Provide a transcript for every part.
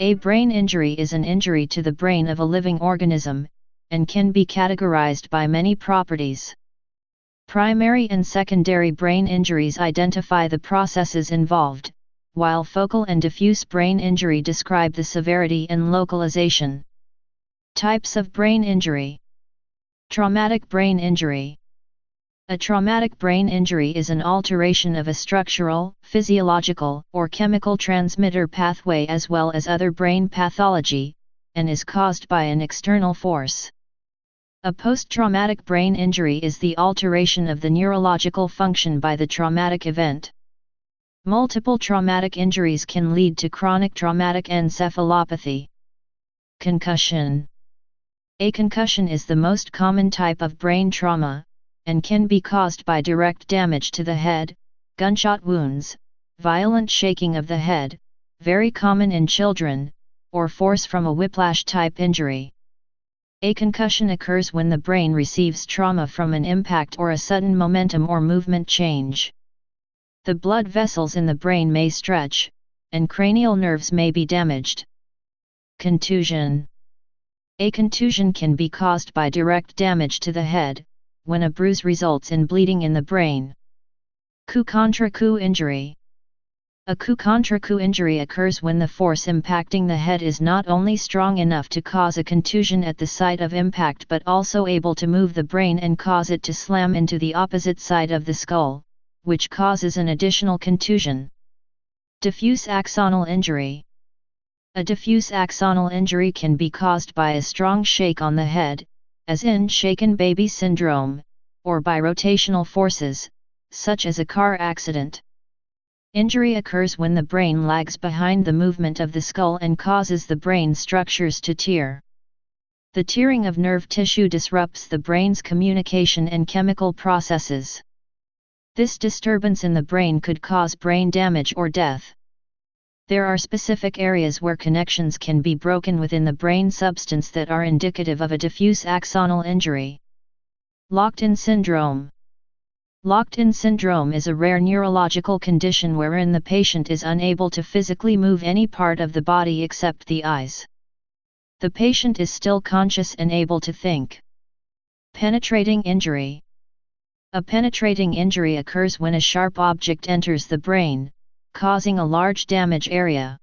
A brain injury is an injury to the brain of a living organism, and can be categorized by many properties. Primary and secondary brain injuries identify the processes involved, while focal and diffuse brain injury describe the severity and localization. Types of brain injury. Traumatic brain injury. A traumatic brain injury is an alteration of a structural, physiological, or chemical transmitter pathway as well as other brain pathology, and is caused by an external force. A post-traumatic brain injury is the alteration of the neurological function by the traumatic event. Multiple traumatic injuries can lead to chronic traumatic encephalopathy. Concussion. A concussion is the most common type of brain trauma, and can be caused by direct damage to the head, gunshot wounds, violent shaking of the head, very common in children, or force from a whiplash-type injury. A concussion occurs when the brain receives trauma from an impact or a sudden momentum or movement change. The blood vessels in the brain may stretch, and cranial nerves may be damaged. Contusion. A contusion can be caused by direct damage to the head, when a bruise results in bleeding in the brain. Coup Contrecoup injury. A coup Contrecoup injury occurs when the force impacting the head is not only strong enough to cause a contusion at the site of impact but also able to move the brain and cause it to slam into the opposite side of the skull, which causes an additional contusion. Diffuse axonal injury. A diffuse axonal injury can be caused by a strong shake on the head, as in shaken baby syndrome, or by rotational forces, such as a car accident. Injury occurs when the brain lags behind the movement of the skull and causes the brain structures to tear. The tearing of nerve tissue disrupts the brain's communication and chemical processes. This disturbance in the brain could cause brain damage or death. There are specific areas where connections can be broken within the brain substance that are indicative of a diffuse axonal injury. Locked-in syndrome. Locked-in syndrome is a rare neurological condition wherein the patient is unable to physically move any part of the body except the eyes. The patient is still conscious and able to think. Penetrating injury. A penetrating injury occurs when a sharp object enters the brain, causing a large damage area.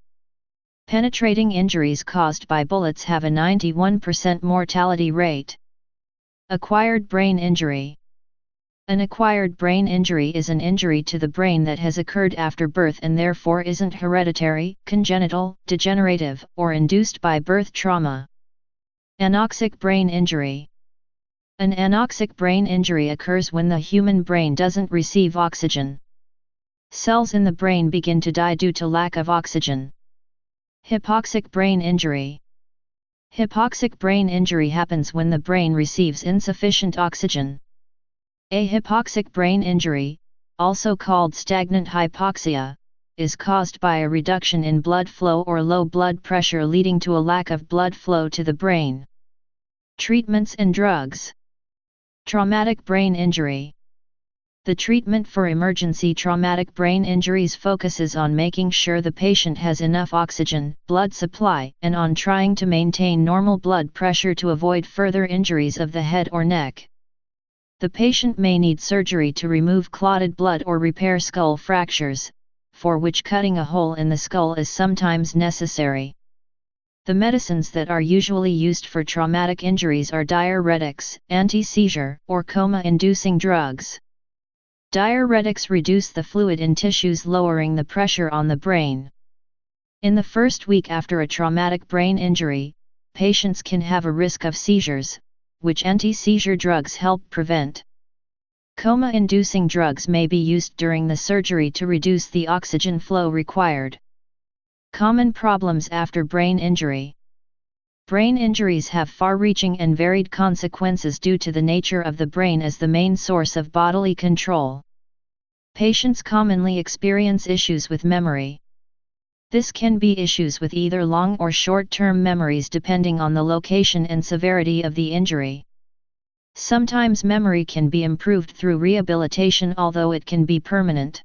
Penetrating injuries caused by bullets have a 91% mortality rate. Acquired brain injury. An acquired brain injury is an injury to the brain that has occurred after birth and therefore isn't hereditary, congenital, degenerative, or induced by birth trauma. Anoxic brain injury. An anoxic brain injury occurs when the human brain doesn't receive oxygen. Cells in the brain begin to die due to lack of oxygen. Hypoxic brain injury. Hypoxic brain injury happens when the brain receives insufficient oxygen. A hypoxic brain injury, also called stagnant hypoxia, is caused by a reduction in blood flow or low blood pressure leading to a lack of blood flow to the brain. Treatments and drugs. Traumatic brain injury. The treatment for emergency traumatic brain injuries focuses on making sure the patient has enough oxygen, blood supply, and on trying to maintain normal blood pressure to avoid further injuries of the head or neck. The patient may need surgery to remove clotted blood or repair skull fractures, for which cutting a hole in the skull is sometimes necessary. The medicines that are usually used for traumatic injuries are diuretics, anti-seizure, or coma-inducing drugs. Diuretics reduce the fluid in tissues, lowering the pressure on the brain. In the first week after a traumatic brain injury, patients can have a risk of seizures, which anti-seizure drugs help prevent. Coma-inducing drugs may be used during the surgery to reduce the oxygen flow required. Common problems after brain injury. Brain injuries have far-reaching and varied consequences due to the nature of the brain as the main source of bodily control. Patients commonly experience issues with memory. This can be issues with either long or short-term memories depending on the location and severity of the injury. Sometimes memory can be improved through rehabilitation, although it can be permanent.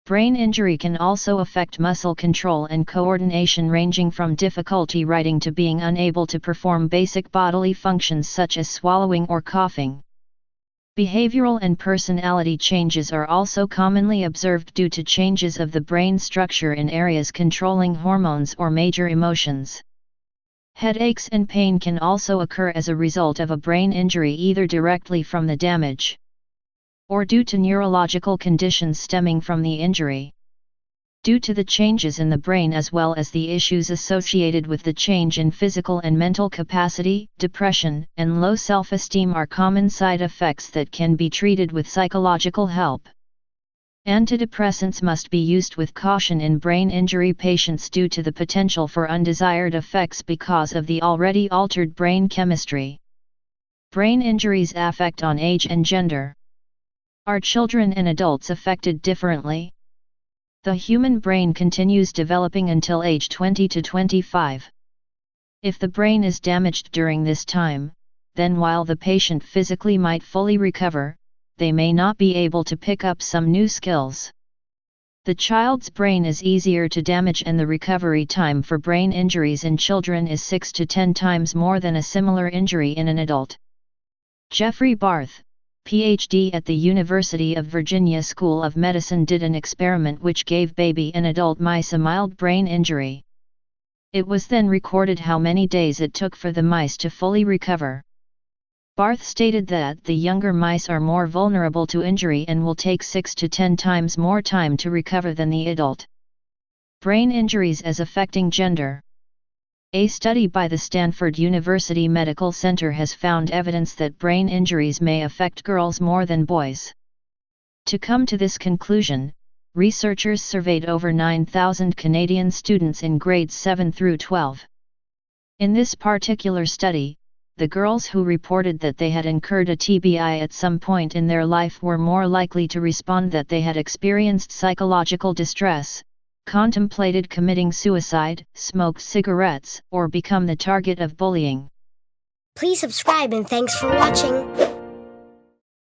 Brain injury can also affect muscle control and coordination, ranging from difficulty writing to being unable to perform basic bodily functions such as swallowing or coughing. Behavioral and personality changes are also commonly observed due to changes of the brain structure in areas controlling hormones or major emotions. Headaches and pain can also occur as a result of a brain injury, either directly from the damage or due to neurological conditions stemming from the injury. Due to the changes in the brain as well as the issues associated with the change in physical and mental capacity, depression and low self-esteem are common side effects that can be treated with psychological help. Antidepressants must be used with caution in brain injury patients due to the potential for undesired effects because of the already altered brain chemistry. Brain injuries affect on age and gender. Are children and adults affected differently? The human brain continues developing until age 20 to 25. If the brain is damaged during this time, then while the patient physically might fully recover, they may not be able to pick up some new skills. The child's brain is easier to damage, and the recovery time for brain injuries in children is 6 to 10 times more than a similar injury in an adult. Jeffrey Barth, PhD at the University of Virginia School of Medicine, did an experiment which gave baby and adult mice a mild brain injury. It was then recorded how many days it took for the mice to fully recover. Barth stated that the younger mice are more vulnerable to injury and will take 6 to 10 times more time to recover than the adult. Brain injuries as affecting gender. A study by the Stanford University Medical Center has found evidence that brain injuries may affect girls more than boys. To come to this conclusion, researchers surveyed over 9,000 Canadian students in grades 7 through 12. In this particular study, the girls who reported that they had incurred a TBI at some point in their life were more likely to respond that they had experienced psychological distress, contemplated committing suicide, smoked cigarettes, or become the target of bullying. Please subscribe and thanks for watching.